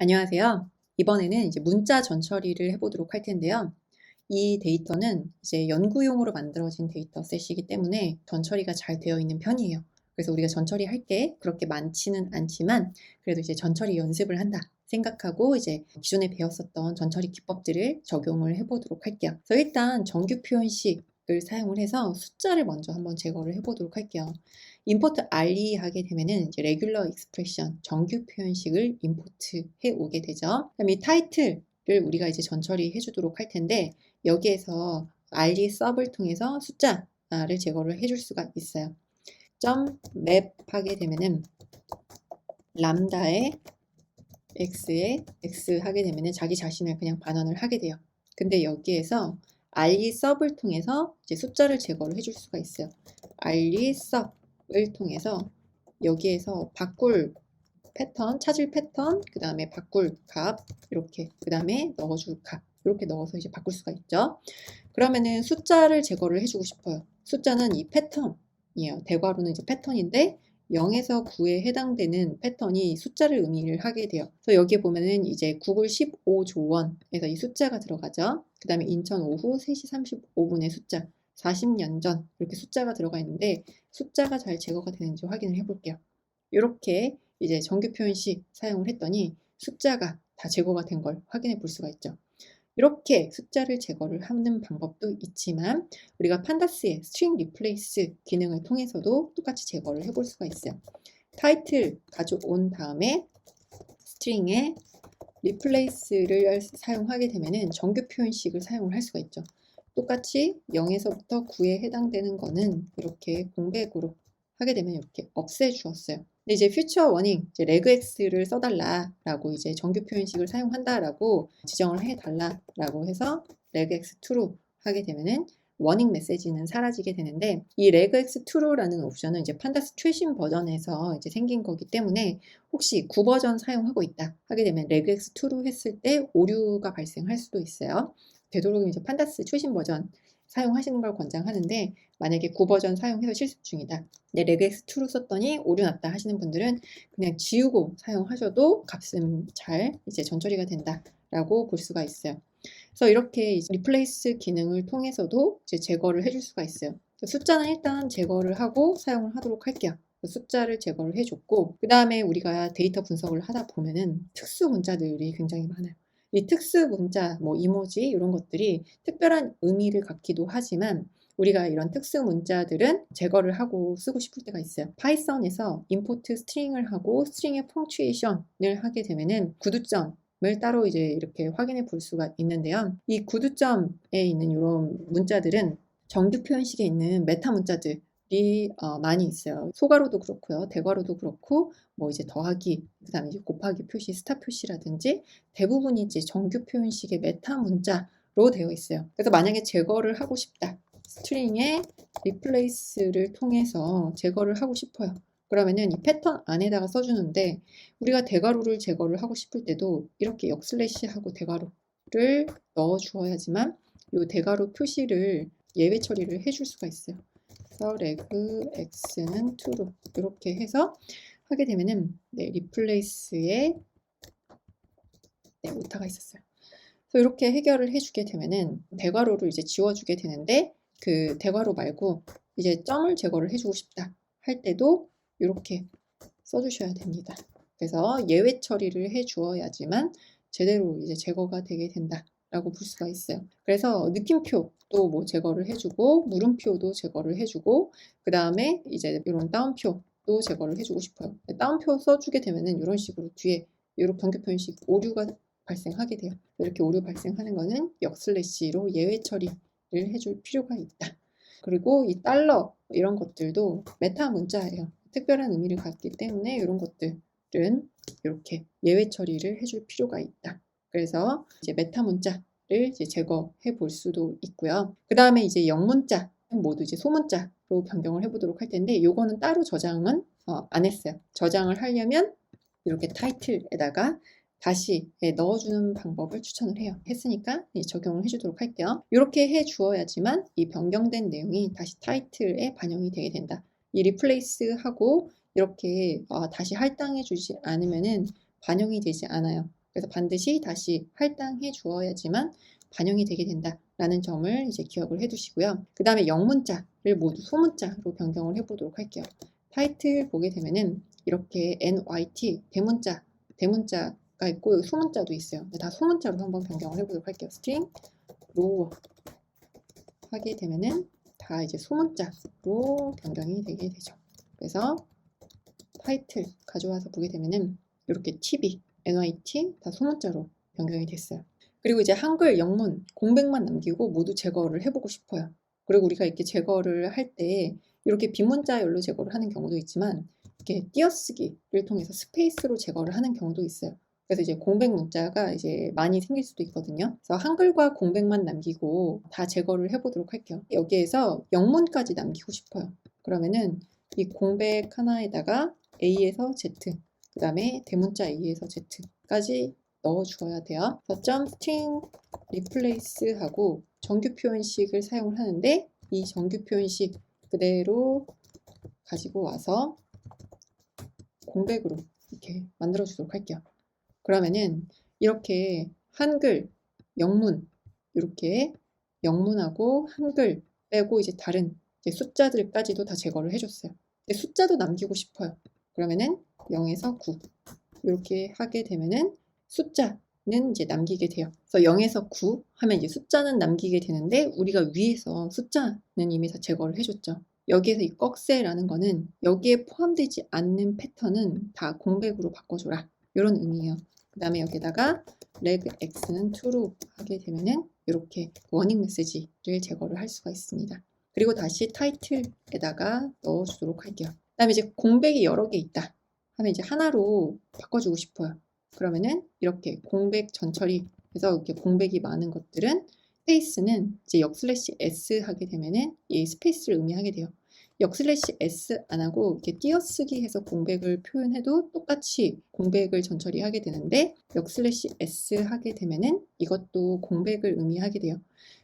안녕하세요. 이번에는 이제 문자 전처리를 해보도록 할 텐데요. 이 데이터는 이제 연구용으로 만들어진 데이터셋이기 때문에 전처리가 잘 되어 있는 편이에요. 그래서 우리가 전처리 할 때 그렇게 많지는 않지만 그래도 이제 전처리 연습을 한다 생각하고 이제 기존에 배웠었던 전처리 기법들을 적용을 해보도록 할게요. 그래서 일단 정규 표현식을 사용을 해서 숫자를 먼저 한번 제거를 해보도록 할게요. 임포트 RE 하게 되면은 이제 레귤러 익스프레션 정규 표현식을 임포트 해 오게 되죠. 그다음에 이 타이틀을 우리가 이제 전처리 해주도록 할 텐데 여기에서 RE 서브를 통해서 숫자를 제거를 해줄 수가 있어요. .map 하게 되면은 람다에 x에 x 하게 되면은 자기 자신을 그냥 반환을 하게 돼요. 근데 여기에서 RE 서브를 통해서 이제 숫자를 제거를 해줄 수가 있어요. RE 서브를 통해서 여기에서 바꿀 패턴, 찾을 패턴, 그 다음에 바꿀 값, 이렇게, 그 다음에 넣어줄 값, 이렇게 넣어서 이제 바꿀 수가 있죠. 그러면은 숫자를 제거를 해주고 싶어요. 숫자는 이 패턴이에요. 대괄호는 이제 패턴인데 0에서 9에 해당되는 패턴이 숫자를 의미를 하게 돼요. 그래서 여기에 보면은 이제 구글 15조원에서 이 숫자가 들어가죠. 그 다음에 인천 오후 3시 35분의 숫자, 40년 전 이렇게 숫자가 들어가 있는데 숫자가 잘 제거가 되는지 확인을 해볼게요. 이렇게 이제 정규 표현식 사용을 했더니 숫자가 다 제거가 된 걸 확인해 볼 수가 있죠. 이렇게 숫자를 제거를 하는 방법도 있지만 우리가 판다스의 스트링 리플레이스 기능을 통해서도 똑같이 제거를 해볼 수가 있어요. 타이틀 가져온 다음에 스트링에 리플레이스를 사용하게 되면은 정규 표현식을 사용을 할 수가 있죠. 똑같이 0에서부터 9에 해당되는 거는 이렇게 공백으로 하게 되면 이렇게 없애 주었어요. 근데 이제 퓨처 워닝, 이제 regx를 써달라라고 이제 정규 표현식을 사용한다라고 지정을 해달라라고 해서 regx true 하게 되면은 워닝 메시지는 사라지게 되는데 이 regx true라는 옵션은 이제 판다스 최신 버전에서 이제 생긴 거기 때문에 혹시 9버전 사용하고 있다 하게 되면 regx true 했을 때 오류가 발생할 수도 있어요. 되도록이면 이제 판다스 최신 버전 사용하시는 걸 권장하는데 만약에 9버전 사용해서 실습 중이다. 네, regx true 썼더니 오류 났다 하시는 분들은 그냥 지우고 사용하셔도 값은 잘 이제 전처리가 된다라고 볼 수가 있어요. 그래서 이렇게 리플레이스 기능을 통해서도 이제 제거를 해줄 수가 있어요. 숫자는 일단 제거를 하고 사용을 하도록 할게요. 숫자를 제거를 해줬고 그 다음에 우리가 데이터 분석을 하다 보면은 특수 문자들이 굉장히 많아요. 이 특수 문자, 뭐 이모지 이런 것들이 특별한 의미를 갖기도 하지만 우리가 이런 특수 문자들은 제거를 하고 쓰고 싶을 때가 있어요. 파이썬에서 임포트 스트링을 하고 스트링의 펑츄에이션을 하게 되면은 구두점 을 따로 이제 이렇게 확인해 볼 수가 있는데요. 이 구두점에 있는 이런 문자들은 정규 표현식에 있는 메타 문자들이 많이 있어요. 소괄호도 그렇고요. 대괄호도 그렇고 뭐 이제 더하기, 그다음에 이제 곱하기 표시, 스타 표시라든지 대부분이 이제 정규 표현식의 메타 문자로 되어 있어요. 그래서 만약에 제거를 하고 싶다. 스트링의 리플레이스를 통해서 제거를 하고 싶어요. 그러면은 이 패턴 안에다가 써주는데 우리가 대괄호를 제거를 하고 싶을 때도 이렇게 역슬래시하고 대괄호를 넣어 주어야지만 이 대괄호 표시를 예외 처리를 해줄 수가 있어요. 그래서 reg x는 true 이렇게 해서 하게 되면은 네, 리플레이스에 네, 오타가 있었어요. 그래서 이렇게 해결을 해주게 되면은 대괄호를 이제 지워주게 되는데 그 대괄호 말고 이제 점을 제거를 해주고 싶다 할 때도 이렇게 써주셔야 됩니다. 그래서 예외 처리를 해 주어야지만 제대로 이제 제거가 되게 된다라고 볼 수가 있어요. 그래서 느낌표도 뭐 제거를 해주고 물음표도 제거를 해주고 그 다음에 이제 이런 다운표도 제거를 해주고 싶어요. 다운표 써주게 되면은 이런 식으로 뒤에 이런 정규 표현식 오류가 발생하게 돼요. 이렇게 오류 발생하는 거는 역슬래시로 예외 처리를 해줄 필요가 있다. 그리고 이 달러 이런 것들도 메타 문자예요. 특별한 의미를 갖기 때문에 이런 것들은 이렇게 예외 처리를 해줄 필요가 있다. 그래서 이제 메타 문자를 이제 제거해 볼 수도 있고요. 그 다음에 이제 영문자 모두 이제 소문자로 변경을 해보도록 할 텐데 요거는 따로 저장은 안 했어요. 저장을 하려면 이렇게 타이틀에다가 다시 넣어주는 방법을 추천을 해요. 했으니까 적용을 해주도록 할게요. 이렇게 해주어야지만 이 변경된 내용이 다시 타이틀에 반영이 되게 된다. 이 리플레이스하고 이렇게 다시 할당해 주지 않으면은 반영이 되지 않아요. 그래서 반드시 다시 할당해 주어야지만 반영이 되게 된다라는 점을 이제 기억을 해두시고요. 그 다음에 영문자를 모두 소문자로 변경을 해보도록 할게요. 타이틀 보게 되면은 이렇게 NYT 대문자가 있고 소문자도 있어요. 다 소문자로 한번 변경을 해보도록 할게요. 스트링 로워 하게 되면은 다 이제 소문자로 변경이 되게 되죠. 그래서 타이틀 가져와서 보게 되면은 이렇게 TV, NYT 다 소문자로 변경이 됐어요. 그리고 이제 한글 영문 공백만 남기고 모두 제거를 해보고 싶어요. 그리고 우리가 이렇게 제거를 할 때 이렇게 빈문자열로 제거를 하는 경우도 있지만 이렇게 띄어쓰기를 통해서 스페이스로 제거를 하는 경우도 있어요. 그래서 이제 공백 문자가 이제 많이 생길 수도 있거든요. 그래서 한글과 공백만 남기고 다 제거를 해보도록 할게요. 여기에서 영문까지 남기고 싶어요. 그러면은 이 공백 하나에다가 A에서 Z, 그 다음에 대문자 A에서 Z까지 넣어주어야 돼요. 그래서 string replace 하고 정규 표현식을 사용을 하는데 이 정규 표현식 그대로 가지고 와서 공백으로 이렇게 만들어 주도록 할게요. 그러면은 이렇게 한글, 영문 이렇게 영문하고 한글 빼고 이제 다른 이제 숫자들까지도 다 제거를 해줬어요. 근데 숫자도 남기고 싶어요. 그러면은 0에서 9 이렇게 하게 되면은 숫자는 이제 남기게 돼요. 그래서 0에서 9 하면 이제 숫자는 남기게 되는데 우리가 위에서 숫자는 이미 다 제거를 해줬죠. 여기에서 이 꺽쇠라는 거는 여기에 포함되지 않는 패턴은 다 공백으로 바꿔줘라. 이런 의미예요. 그 다음에 여기다가 regx는 true로 하게 되면은 이렇게 워닝 메시지를 제거를 할 수가 있습니다. 그리고 다시 타이틀에다가 넣어주도록 할게요. 그 다음에 이제 공백이 여러 개 있다 하면 이제 하나로 바꿔주고 싶어요. 그러면은 이렇게 공백 전처리 해서 이렇게 공백이 많은 것들은 스페이스는 이제 역/s 하게 되면은 이 스페이스를 의미하게 돼요. 역/s 안 하고 이렇게 띄어쓰기 해서 공백을 표현해도 똑같이 공백을 전처리하게 되는데 역/s 하게 되면은 이것도 공백을 의미하게 돼요.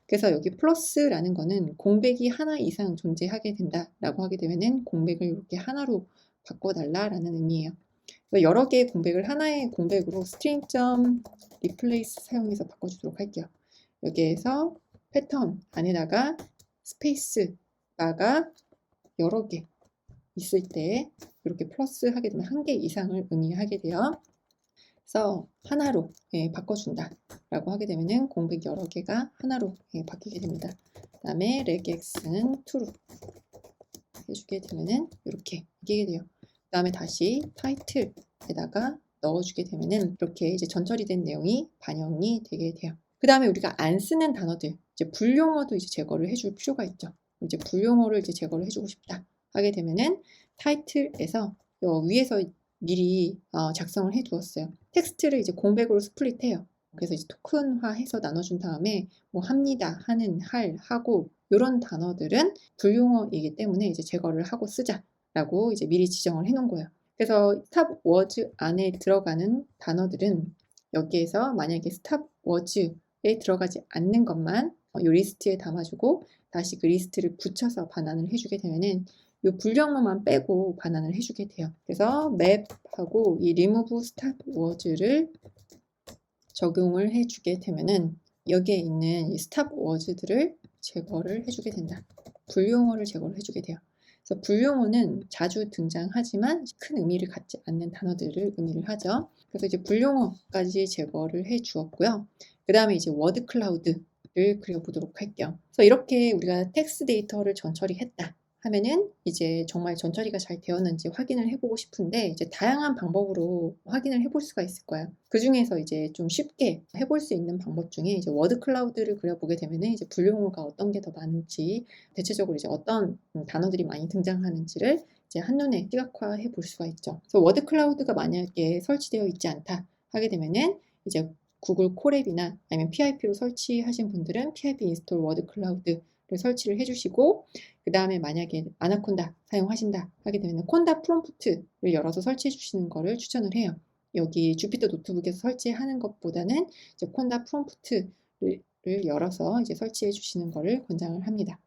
그래서 여기 플러스라는 거는 공백이 하나 이상 존재하게 된다라고 하게 되면은 공백을 이렇게 하나로 바꿔달라라는 의미예요. 여러 개의 공백을 하나의 공백으로 string.replace 사용해서 바꿔주도록 할게요. 여기에서 패턴 안에다가 스페이스바가 여러 개 있을 때 이렇게 플러스 하게 되면 한 개 이상을 의미하게 돼요. 그래서 하나로 바꿔준다 라고 하게 되면은 공백 여러 개가 하나로 바뀌게 됩니다. 그 다음에 regx는 true로 해주게 되면은 이렇게 바뀌게 돼요. 그 다음에 다시 타이틀에다가 넣어주게 되면은 이렇게 이제 전처리 된 내용이 반영이 되게 돼요. 그 다음에 우리가 안 쓰는 단어들, 이제 불용어도 이제 제거를 해줄 필요가 있죠. 이제 불용어를 이제 제거를 해주고 싶다 하게 되면은 타이틀에서 위에서 미리 작성을 해 두었어요. 텍스트를 이제 공백으로 스플릿해요. 그래서 이제 토큰화해서 나눠준 다음에 뭐 합니다, 하는, 할, 하고 이런 단어들은 불용어이기 때문에 이제 제거를 하고 쓰자라고 이제 미리 지정을 해 놓은 거예요. 그래서 스탑 워즈 안에 들어가는 단어들은 여기에서 만약에 스탑 워즈에 들어가지 않는 것만 이 리스트에 담아주고 다시 그 리스트를 붙여서 반환을 해주게 되면은 이 불용어만 빼고 반환을 해주게 돼요. 그래서 맵하고 이 remove stop words를 적용을 해주게 되면은 여기에 있는 이 stop words들을 제거를 해주게 된다. 불용어를 제거를 해주게 돼요. 그래서 불용어는 자주 등장하지만 큰 의미를 갖지 않는 단어들을 의미를 하죠. 그래서 이제 불용어까지 제거를 해 주었고요. 그 다음에 이제 워드 클라우드를 그려보도록 할게요. 그래서 이렇게 우리가 텍스트 데이터를 전처리했다 하면은 이제 정말 전처리가 잘 되었는지 확인을 해보고 싶은데 이제 다양한 방법으로 확인을 해볼 수가 있을 거예요. 그 중에서 이제 좀 쉽게 해볼 수 있는 방법 중에 이제 워드 클라우드를 그려보게 되면은 이제 불용어가 어떤 게 더 많은지 대체적으로 이제 어떤 단어들이 많이 등장하는지를 이제 한눈에 시각화해 볼 수가 있죠. 그래서 워드 클라우드가 만약에 설치되어 있지 않다 하게 되면은 이제 구글 콜앱이나 아니면 PIP로 설치하신 분들은 PIP 인스톨 워드 클라우드를 설치를 해주시고 그 다음에 만약에 아나콘다 사용하신다 하게 되면 콘다 프롬프트를 열어서 설치해 주시는 거를 추천을 해요. 여기 주피터 노트북에서 설치하는 것보다는 이제 콘다 프롬프트를 열어서 이제 설치해 주시는 거를 권장을 합니다.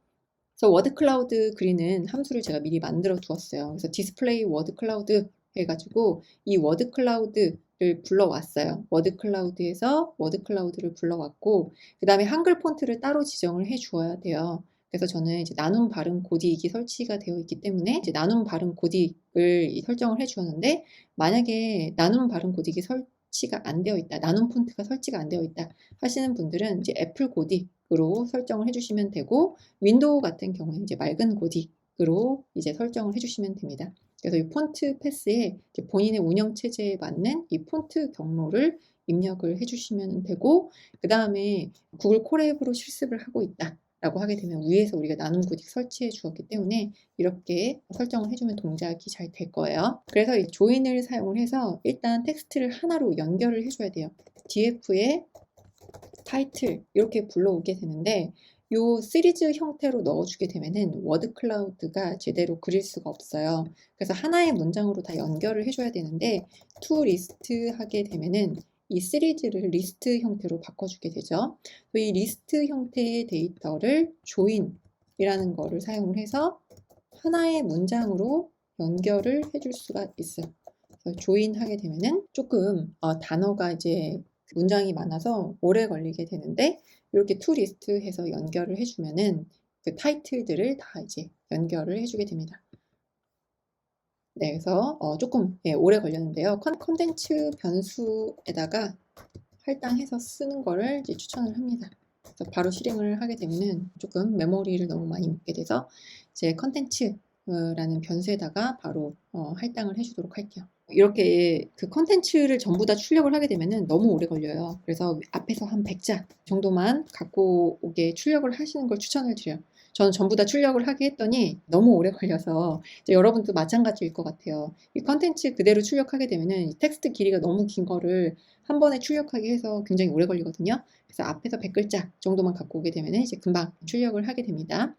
그래서 워드 클라우드 그리는 함수를 제가 미리 만들어 두었어요. 그래서 디스플레이 워드 클라우드 해가지고 이 워드 클라우드를 를 불러왔어요. 워드 클라우드에서 워드 클라우드를 불러왔고, 그 다음에 한글 폰트를 따로 지정을 해 주어야 돼요. 그래서 저는 이제 나눔 발음 고딕이 설치가 되어 있기 때문에 이제 나눔 발음 고딕을 설정을 해 주었는데, 만약에 나눔 발음 고딕이 설치가 안 되어 있다, 나눔 폰트가 설치가 안 되어 있다 하시는 분들은 이제 애플 고딕으로 설정을 해주시면 되고, 윈도우 같은 경우에 이제 맑은 고딕으로 이제 설정을 해주시면 됩니다. 그래서 이 폰트 패스에 이제 본인의 운영 체제에 맞는 이 폰트 경로를 입력을 해주시면 되고, 그 다음에 구글 콜앱으로 실습을 하고 있다 라고 하게 되면 위에서 우리가 나눔 고딕 설치해 주었기 때문에 이렇게 설정을 해주면 동작이 잘 될 거예요. 그래서 이 조인을 사용을 해서 일단 텍스트를 하나로 연결을 해줘야 돼요. df에 타이틀 이렇게 불러오게 되는데, 요 시리즈 형태로 넣어주게 되면은 워드 클라우드가 제대로 그릴 수가 없어요. 그래서 하나의 문장으로 다 연결을 해줘야 되는데, to 리스트 하게 되면은 이 시리즈를 리스트 형태로 바꿔주게 되죠. 이 리스트 형태의 데이터를 join이라는 거를 사용을 해서 하나의 문장으로 연결을 해줄 수가 있어요. 그래서 join 하게 되면은 조금 단어가 이제 문장이 많아서 오래 걸리게 되는데, 이렇게 to 리스트 해서 연결을 해주면은 그 타이틀들을 다 이제 연결을 해주게 됩니다. 네, 그래서 조금 오래 걸렸는데요. 컨텐츠 변수에다가 할당해서 쓰는 거를 이제 추천을 합니다. 그래서 바로 실행을 하게 되면은 조금 메모리를 너무 많이 먹게 돼서 이제 컨텐츠라는 변수에다가 바로 할당을 해주도록 할게요. 이렇게 그 컨텐츠를 전부 다 출력을 하게 되면은 너무 오래 걸려요. 그래서 앞에서 한 100자 정도만 갖고 오게 출력을 하시는 걸 추천을 드려요. 저는 전부 다 출력을 하게 했더니 너무 오래 걸려서 이제 여러분도 마찬가지일 것 같아요. 이 컨텐츠 그대로 출력하게 되면은 이 텍스트 길이가 너무 긴 거를 한 번에 출력하게 해서 굉장히 오래 걸리거든요. 그래서 앞에서 100글자 정도만 갖고 오게 되면은 이제 금방 출력을 하게 됩니다.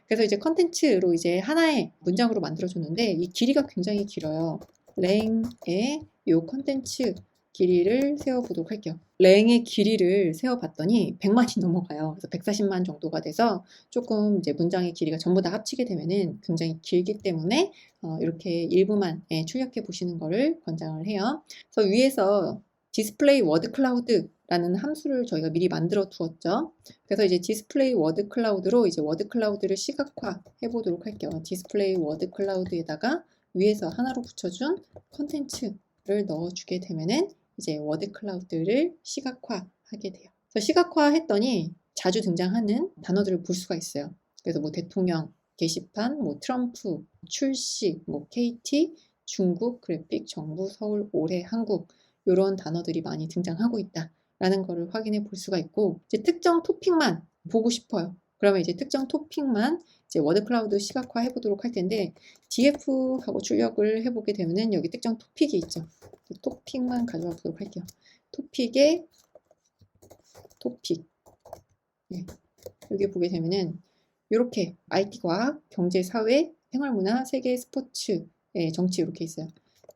그래서 이제 컨텐츠로 이제 하나의 문장으로 만들어줬는데 이 길이가 굉장히 길어요. 랭의 요 컨텐츠 길이를 세워보도록 할게요. 랭의 길이를 세워봤더니 100만이 넘어가요. 그래서 140만 정도가 돼서 조금 이제 문장의 길이가 전부 다 합치게 되면은 굉장히 길기 때문에 이렇게 일부만 출력해 보시는 거를 권장을 해요. 그래서 위에서 디스플레이 워드 클라우드라는 함수를 저희가 미리 만들어 두었죠. 그래서 이제 디스플레이 워드 클라우드로 이제 워드 클라우드를 시각화 해보도록 할게요. 디스플레이 워드 클라우드에다가 위에서 하나로 붙여준 컨텐츠를 넣어주게 되면은 이제 워드 클라우드를 시각화하게 돼요. 그래서 시각화했더니 자주 등장하는 단어들을 볼 수가 있어요. 그래서 뭐 대통령, 게시판, 뭐 트럼프, 출시, 뭐 KT, 중국, 그래픽, 정부, 서울, 올해, 한국 이런 단어들이 많이 등장하고 있다라는 거를 확인해 볼 수가 있고, 이제 특정 토픽만 보고 싶어요. 그러면 이제 특정 토픽만 이제 워드 클라우드 시각화 해보도록 할 텐데, df하고 출력을 해보게 되면은 여기 특정 토픽이 있죠. 토픽만 가져와 보도록 할게요. 토픽에 토픽. 네. 여기 보게 되면은 이렇게 IT 과학, 경제, 사회, 생활문화, 세계, 스포츠, 정치 이렇게 있어요.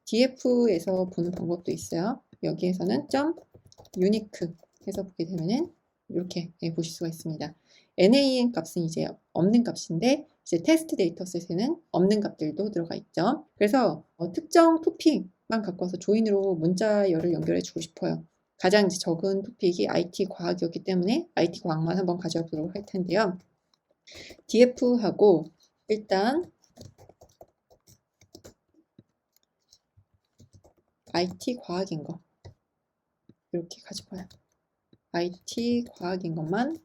df에서 보는 방법도 있어요. 여기에서는 unique 해서 보게 되면은 이렇게 보실 수가 있습니다. NaN 값은 이제 없는 값인데, 이제 테스트 데이터셋에는 없는 값들도 들어가 있죠. 그래서 특정 토픽만 갖고 와서 조인으로 문자열을 연결해 주고 싶어요. 가장 이제 적은 토픽이 IT 과학이었기 때문에 IT 과학만 한번 가져와 보도록 할 텐데요. df하고 일단 IT 과학인 거 이렇게 가지고 와요. IT 과학인 것만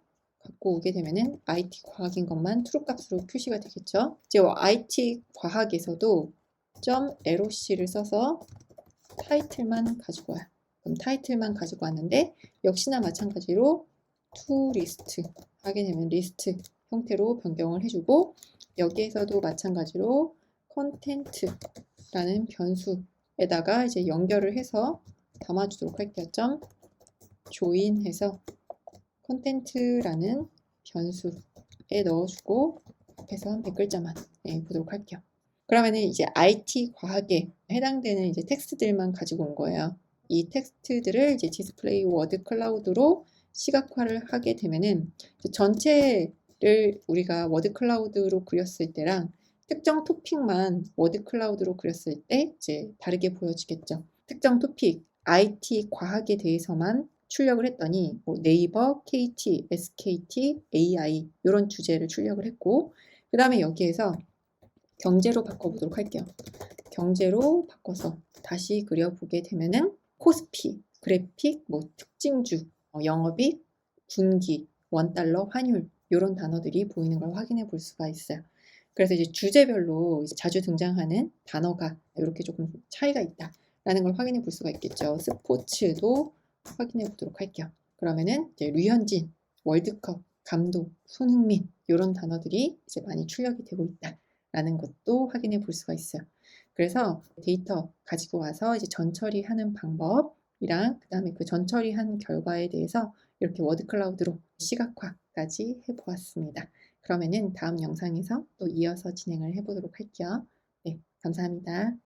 갖고 오게 되면은 IT 과학인 것만 true 값으로 표시가 되겠죠. 이제 IT 과학에서도 .loc를 써서 타이틀만 가지고 와요. 그럼 타이틀만 가지고 왔는데, 역시나 마찬가지로 to list 하게 되면 리스트 형태로 변경을 해주고, 여기에서도 마찬가지로 content라는 변수에다가 이제 연결을 해서 담아주도록 할게요. join 해서 content라는 변수에 넣어주고 앞에서 한 100글자만 보도록 할게요. 그러면은 이제 IT 과학에 해당되는 이제 텍스트들만 가지고 온 거예요. 이 텍스트들을 이제 디스플레이 워드 클라우드로 시각화를 하게 되면은 전체를 우리가 워드 클라우드로 그렸을 때랑 특정 토픽만 워드 클라우드로 그렸을 때 이제 다르게 보여지겠죠. 특정 토픽 IT 과학에 대해서만 출력을 했더니 뭐 네이버, KT, SKT, AI 이런 주제를 출력을 했고 그 다음에 여기에서 경제로 바꿔보도록 할게요. 경제로 바꿔서 다시 그려보게 되면은 코스피, 그래픽, 뭐 특징주, 영업이익, 분기, 원달러, 환율 이런 단어들이 보이는 걸 확인해 볼 수가 있어요. 그래서 이제 주제별로 이제 자주 등장하는 단어가 이렇게 조금 차이가 있다라는 걸 확인해 볼 수가 있겠죠. 스포츠도 확인해 보도록 할게요. 그러면은 이제 류현진, 월드컵, 감독, 손흥민 이런 단어들이 이제 많이 출력이 되고 있다라는 것도 확인해 볼 수가 있어요. 그래서 데이터 가지고 와서 이제 전처리하는 방법이랑 그다음에 그 전처리한 결과에 대해서 이렇게 워드 클라우드로 시각화까지 해보았습니다. 그러면은 다음 영상에서 또 이어서 진행을 해보도록 할게요. 네, 감사합니다.